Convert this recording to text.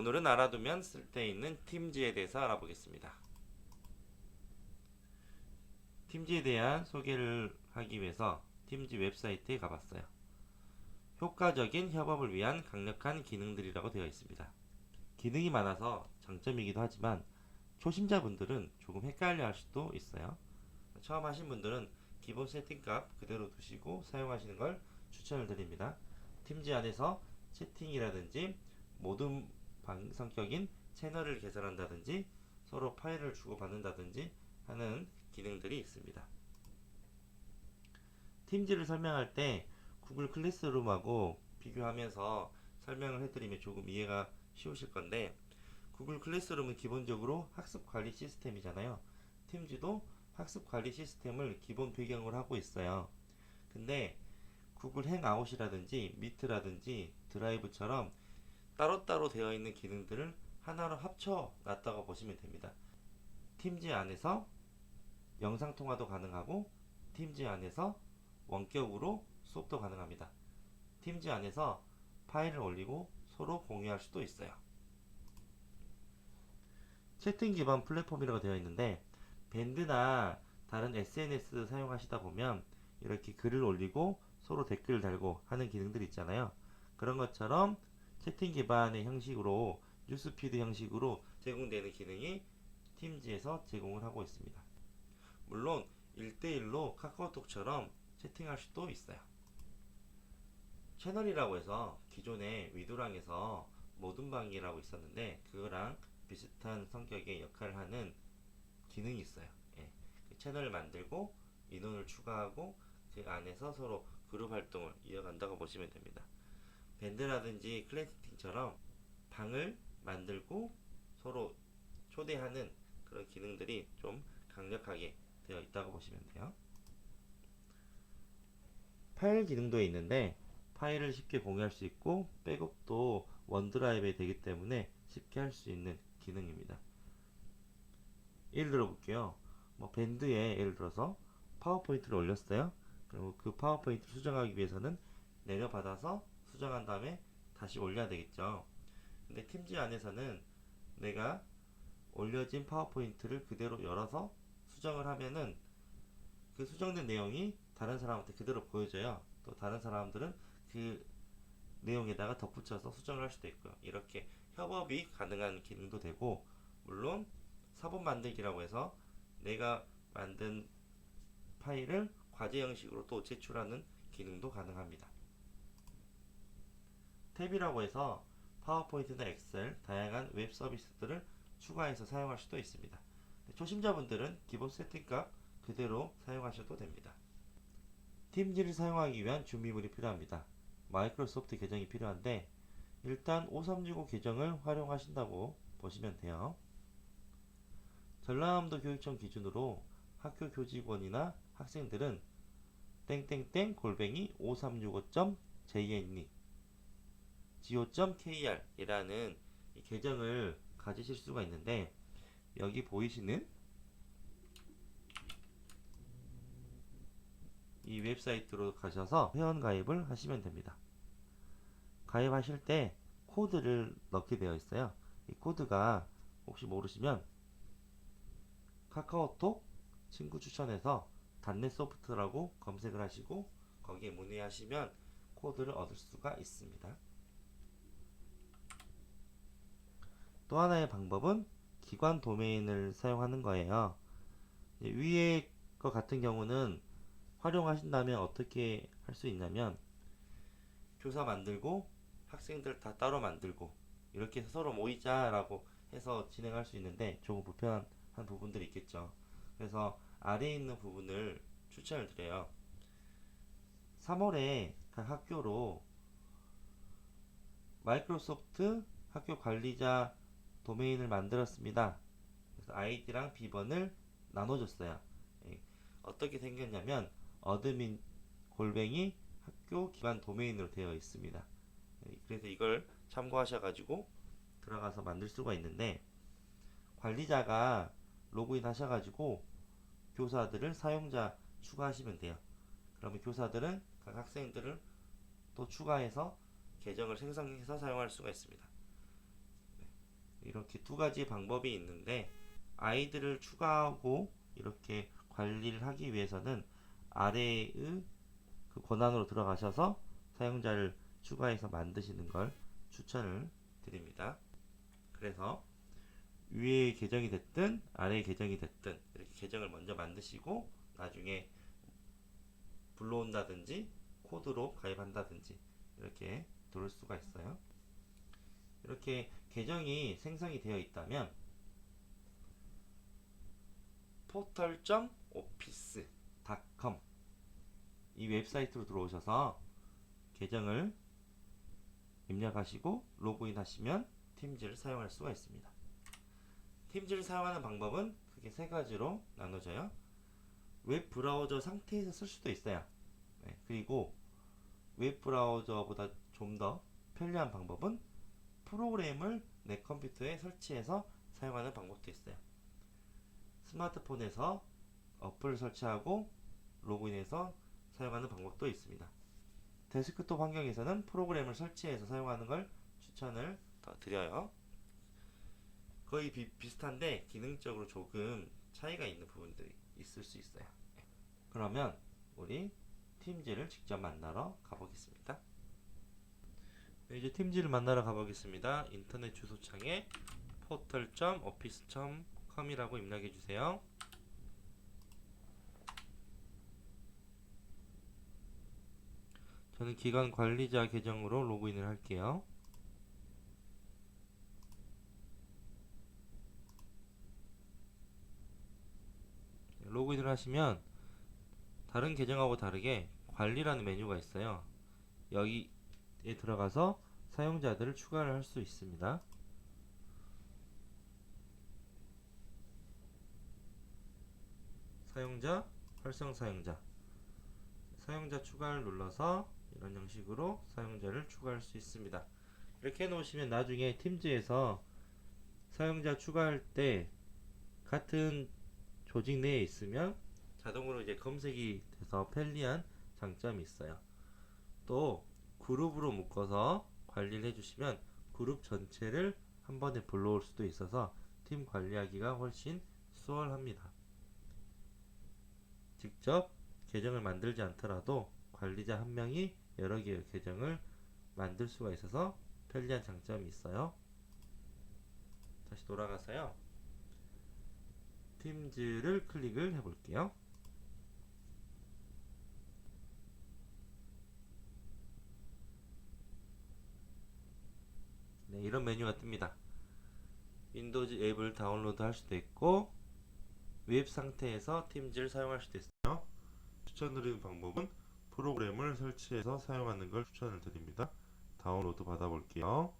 오늘은 알아두면 쓸데있는 팀즈에 대해서 알아보겠습니다. 팀즈에 대한 소개를 하기 위해서 팀즈 웹사이트에 가봤어요. 효과적인 협업을 위한 강력한 기능들이라고 되어 있습니다. 기능이 많아서 장점이기도 하지만 초심자분들은 조금 헷갈려 할 수도 있어요. 처음 하신 분들은 기본 세팅값 그대로 두시고 사용하시는 걸 추천을 드립니다. 팀즈 안에서 채팅이라든지 모든 성격인 채널을 개설한다든지 서로 파일을 주고받는다든지 하는 기능들이 있습니다. 팀즈를 설명할 때 구글 클래스룸하고 비교하면서 설명을 해드리면 조금 이해가 쉬우실 건데, 구글 클래스룸은 기본적으로 학습 관리 시스템이잖아요. 팀즈도 학습 관리 시스템을 기본 배경으로 하고 있어요. 근데 구글 행아웃이라든지 미트라든지 드라이브처럼 따로따로 되어 있는 기능들을 하나로 합쳐 놨다고 보시면 됩니다. 팀즈 안에서 영상통화도 가능하고 팀즈 안에서 원격으로 수업도 가능합니다. 팀즈 안에서 파일을 올리고 서로 공유할 수도 있어요. 채팅 기반 플랫폼이라고 되어 있는데, 밴드나 다른 SNS 사용하시다 보면 이렇게 글을 올리고 서로 댓글을 달고 하는 기능들이 있잖아요. 그런 것처럼 채팅 기반의 형식으로 뉴스피드 형식으로 제공되는 기능이 팀즈에서 제공을 하고 있습니다. 물론 1대1로 카카오톡처럼 채팅할 수도 있어요. 채널이라고 해서 기존에 위도랑에서 모든방이라고 있었는데 그거랑 비슷한 성격의 역할을 하는 기능이 있어요. 예. 그 채널을 만들고 인원을 추가하고 그 안에서 서로 그룹 활동을 이어간다고 보시면 됩니다. 밴드라든지 클래스팅처럼 방을 만들고 서로 초대하는 그런 기능들이 좀 강력하게 되어 있다고 보시면 돼요. 파일 기능도 있는데 파일을 쉽게 공유할 수 있고 백업도 원드라이브에 되기 때문에 쉽게 할 수 있는 기능입니다. 예를 들어 볼게요. 밴드에 예를 들어서 파워포인트를 올렸어요. 그리고 그 파워포인트를 수정하기 위해서는 내려받아서 수정한 다음에 다시 올려야 되겠죠. 근데 팀즈 안에서는 내가 올려진 파워포인트를 그대로 열어서 수정을 하면은 그 수정된 내용이 다른 사람한테 그대로 보여져요. 또 다른 사람들은 그 내용에다가 덧붙여서 수정을 할 수도 있고요. 이렇게 협업이 가능한 기능도 되고, 물론 사본 만들기라고 해서 내가 만든 파일을 과제 형식으로 또 제출하는 기능도 가능합니다. 탭이라고 해서 파워포인트나 엑셀, 다양한 웹 서비스들을 추가해서 사용할 수도 있습니다. 초심자분들은 기본 세팅값 그대로 사용하셔도 됩니다. 팀즈를 사용하기 위한 준비물이 필요합니다. 마이크로소프트 계정이 필요한데 일단 5365 계정을 활용하신다고 보시면 돼요. 전라남도 교육청 기준으로 학교 교직원이나 학생들은 땡땡땡 골뱅이 5365.jne go.kr 이라는 계정을 가지실 수가 있는데, 여기 보이시는 이 웹사이트로 가셔서 회원가입을 하시면 됩니다. 가입하실 때 코드를 넣게 되어 있어요. 이 코드가 혹시 모르시면 카카오톡 친구 추천해서 단넷소프트라고 검색을 하시고 거기에 문의하시면 코드를 얻을 수가 있습니다. 또 하나의 방법은 기관 도메인을 사용하는 거예요. 위에 것 같은 경우는 활용하신다면 어떻게 할 수 있냐면, 교사 만들고 학생들 다 따로 만들고 이렇게 해서 서로 모이자라고 해서 진행할 수 있는데 조금 불편한 부분들이 있겠죠. 그래서 아래에 있는 부분을 추천을 드려요. 3월에 각 학교로 마이크로소프트 학교 관리자 도메인을 만들었습니다. 그래서 아이디랑 비번을 나눠줬어요. 어떻게 생겼냐면 어드민 골뱅이 학교 기반 도메인으로 되어 있습니다. 그래서 이걸 참고하셔가지고 들어가서 만들 수가 있는데, 관리자가 로그인 하셔가지고 교사들을 사용자 추가하시면 돼요. 그러면 교사들은 각 학생들을 또 추가해서 계정을 생성해서 사용할 수가 있습니다. 이렇게 두 가지 방법이 있는데, 아이들을 추가하고 이렇게 관리를 하기 위해서는 아래의 그 권한으로 들어가셔서 사용자를 추가해서 만드시는 걸 추천을 드립니다. 그래서 위에 계정이 됐든 아래 계정이 됐든 이렇게 계정을 먼저 만드시고 나중에 불러온다든지 코드로 가입한다든지 이렇게 들어올 수가 있어요. 이렇게 계정이 생성이 되어 있다면 portal.office.com 이 웹사이트로 들어오셔서 계정을 입력하시고 로그인 하시면 팀즈를 사용할 수가 있습니다. 팀즈를 사용하는 방법은 크게 세 가지로 나눠져요. 웹 브라우저 상태에서 쓸 수도 있어요. 네, 그리고 웹 브라우저보다 좀 더 편리한 방법은 프로그램을 내 컴퓨터에 설치해서 사용하는 방법도 있어요. 스마트폰에서 어플을 설치하고 로그인해서 사용하는 방법도 있습니다. 데스크톱 환경에서는 프로그램을 설치해서 사용하는 걸 추천을 더 드려요. 거의 비슷한데 기능적으로 조금 차이가 있는 부분들이 있을 수 있어요. 그러면 우리 팀즈를 직접 만나러 가보겠습니다. 이제 팀즈를 만나러 가보겠습니다. 인터넷 주소창에 portal.office.com이라고 입력해 주세요. 저는 기관 관리자 계정으로 로그인을 할게요. 로그인을 하시면 다른 계정하고 다르게 관리라는 메뉴가 있어요. 여기에 들어가서 사용자들을 추가를 할 수 있습니다. 사용자, 활성 사용자, 사용자 추가를 눌러서 이런 형식으로 사용자를 추가할 수 있습니다. 이렇게 해놓으시면 나중에 팀즈에서 사용자 추가할 때 같은 조직 내에 있으면 자동으로 이제 검색이 돼서 편리한 장점이 있어요. 또 그룹으로 묶어서 관리를 해주시면 그룹 전체를 한 번에 불러올 수도 있어서 팀 관리하기가 훨씬 수월합니다. 직접 계정을 만들지 않더라도 관리자 한 명이 여러 개의 계정을 만들 수가 있어서 편리한 장점이 있어요. 다시 돌아가서요. 팀즈를 클릭을 해볼게요. 네, 이런 메뉴가 뜹니다. 윈도우즈 앱을 다운로드 할 수도 있고 웹 상태에서 팀즈를 사용할 수도 있어요. 추천드리는 방법은 프로그램을 설치해서 사용하는 걸 추천을 드립니다. 다운로드 받아볼게요.